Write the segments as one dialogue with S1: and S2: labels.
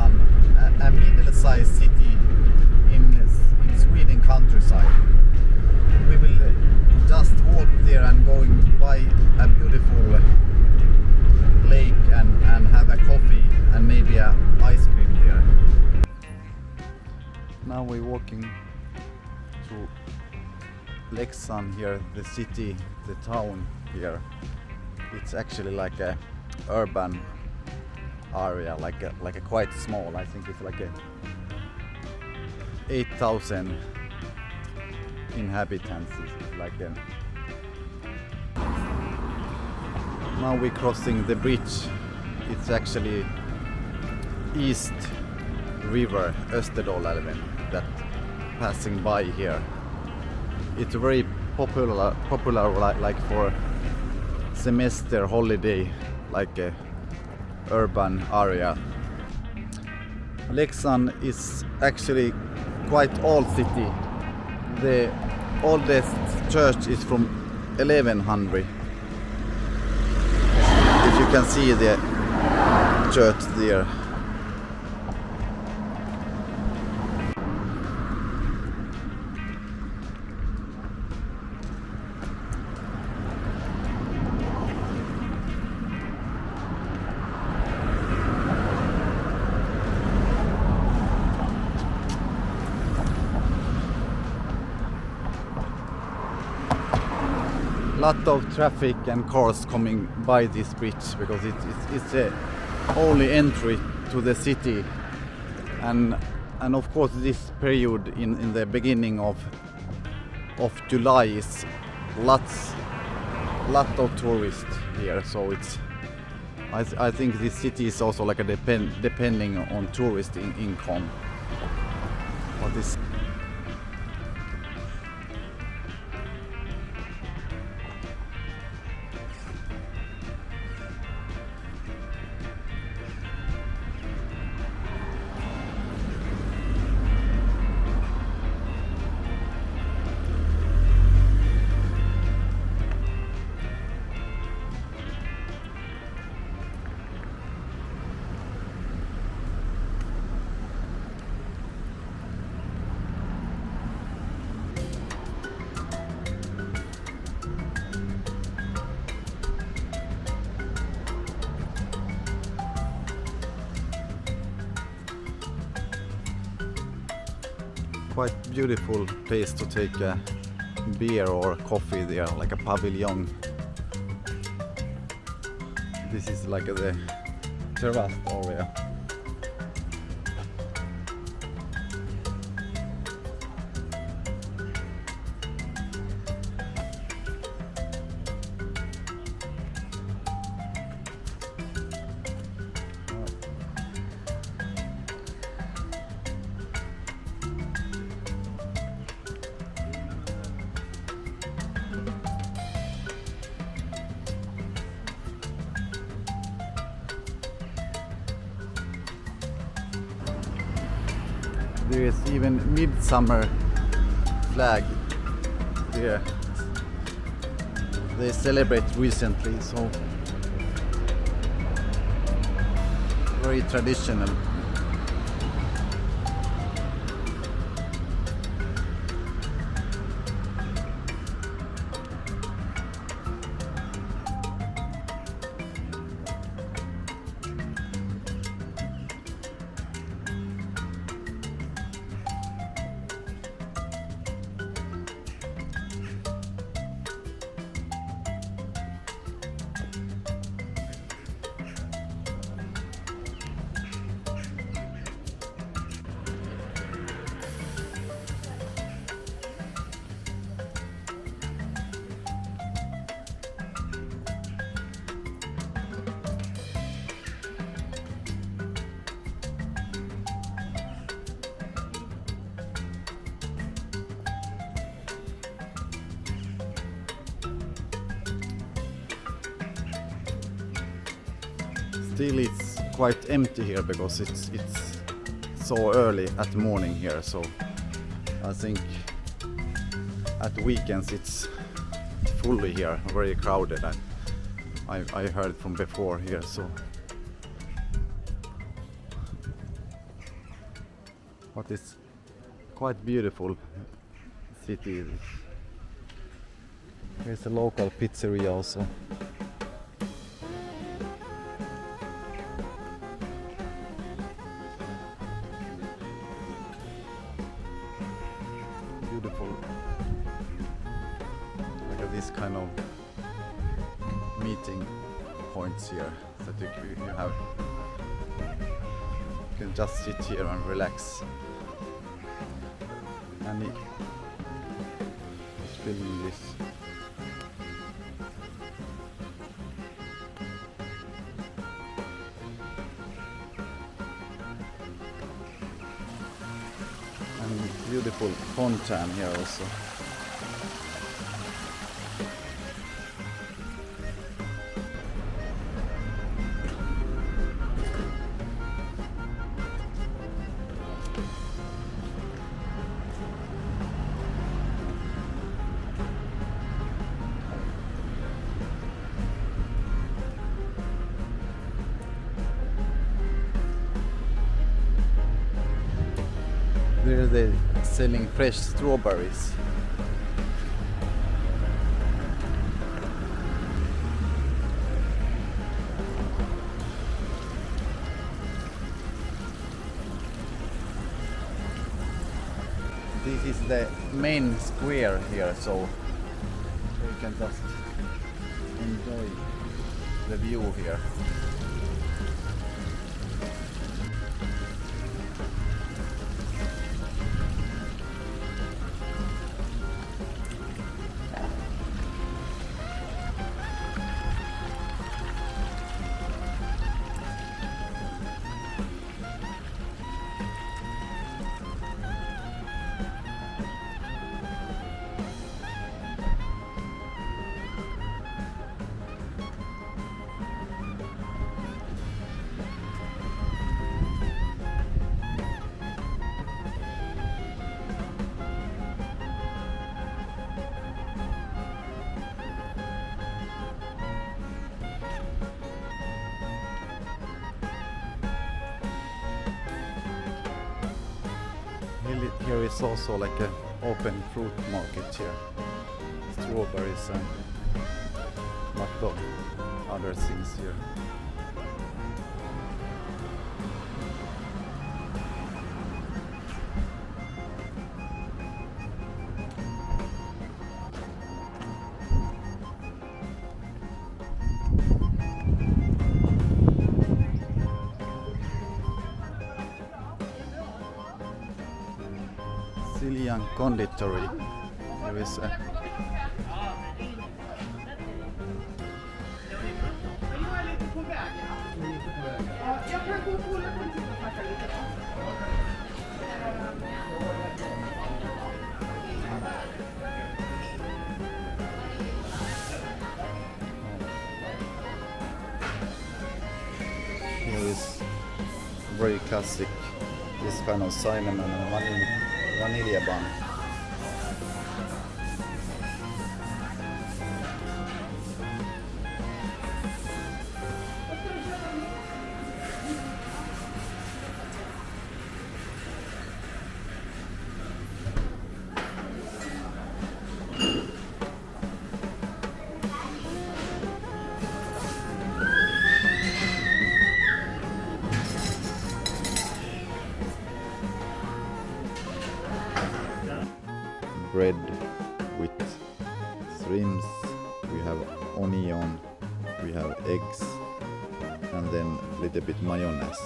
S1: Leksand, a middle-sized city in Sweden countryside. We will just walk there and going by a beautiful lake and have a coffee and maybe a ice cream there. Now we're walking to Leksand here, the city, the town here. It's actually like a urban area, like a quite small. I think it's like a 8,000 inhabitants. It's like a. Now we're crossing the bridge. It's actually East River, Österdalälven, that passing by here. It's very popular like for semester holiday, like a urban area. Leksand is actually quite old city. The oldest church is from 1100. If you can see the church there. Lot of traffic and cars coming by this bridge because it's the only entry to the city, and of course this period in the beginning of July is lot of tourists here, so it's I think this city is also like a depending on tourist income. But this quite beautiful place to take a beer or coffee there, like a pavilion. This is like the terrace area. There is even midsummer flag there. They celebrate recently, so very traditional. Still it's quite empty here because it's so early at the morning here, so I think at weekends it's fully here, very crowded. I heard from before here, so but it's quite beautiful city. Here's a local pizzeria also. Beautiful. Look at this kind of meeting points here that you have. You can just sit here and relax. And it's filming this. And beautiful fountain here also. There they're selling fresh strawberries. This is the main square here, so you can just enjoy the view here. Here is also like an open fruit market here. Strawberries and lot of other things here. Conditorry. There is a here is very classic, this kind of cinnamon and vanilla bun. Bread with shrimps, we have onion, we have eggs, and then a little bit mayonnaise.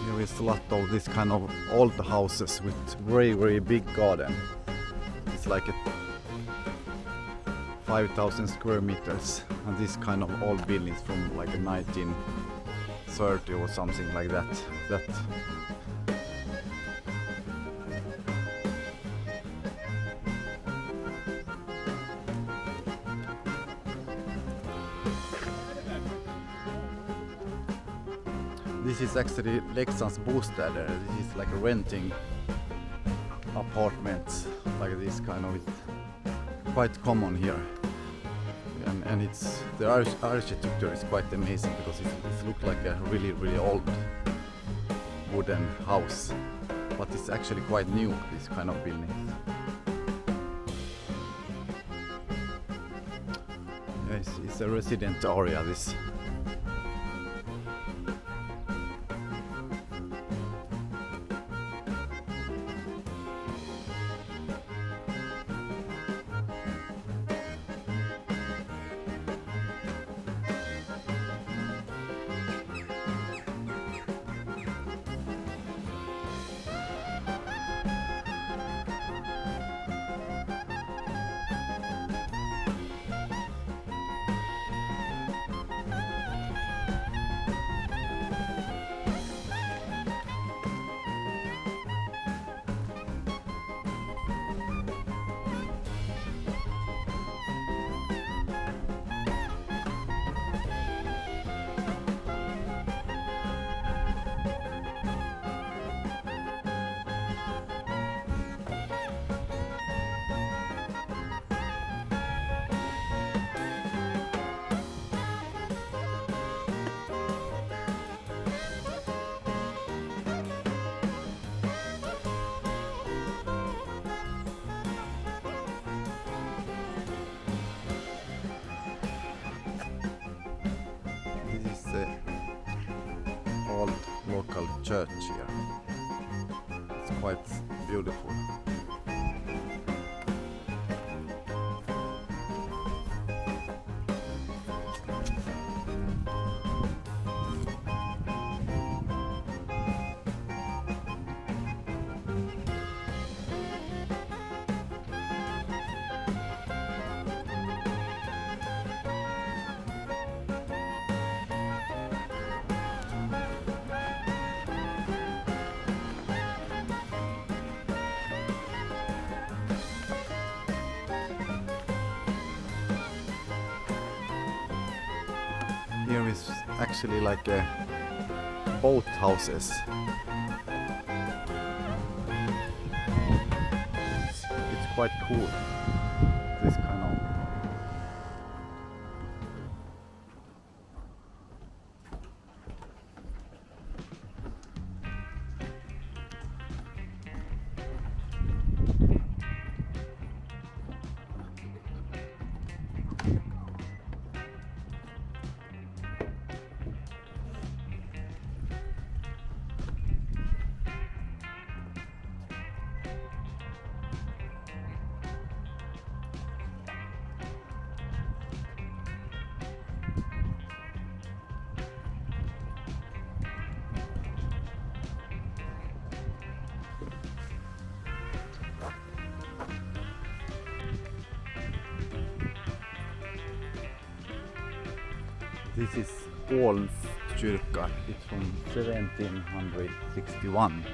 S1: Here is a lot of this kind of old houses with very big garden. It's like a 5,000 square meters, and this kind of old buildings from like a 1930 or something like that. This is actually Leksand's bostäder. This is like renting apartments like this kind of, it's quite common here. and it's the architecture is quite amazing because it looks like a really old wooden house, but it's actually quite new, this kind of building. Yeah, it's a resident area, this. This is the old local church here. It's quite beautiful. Here is actually like a boat houses. It's quite cool. This kind of. This is Olf kyrka. It's from 1761.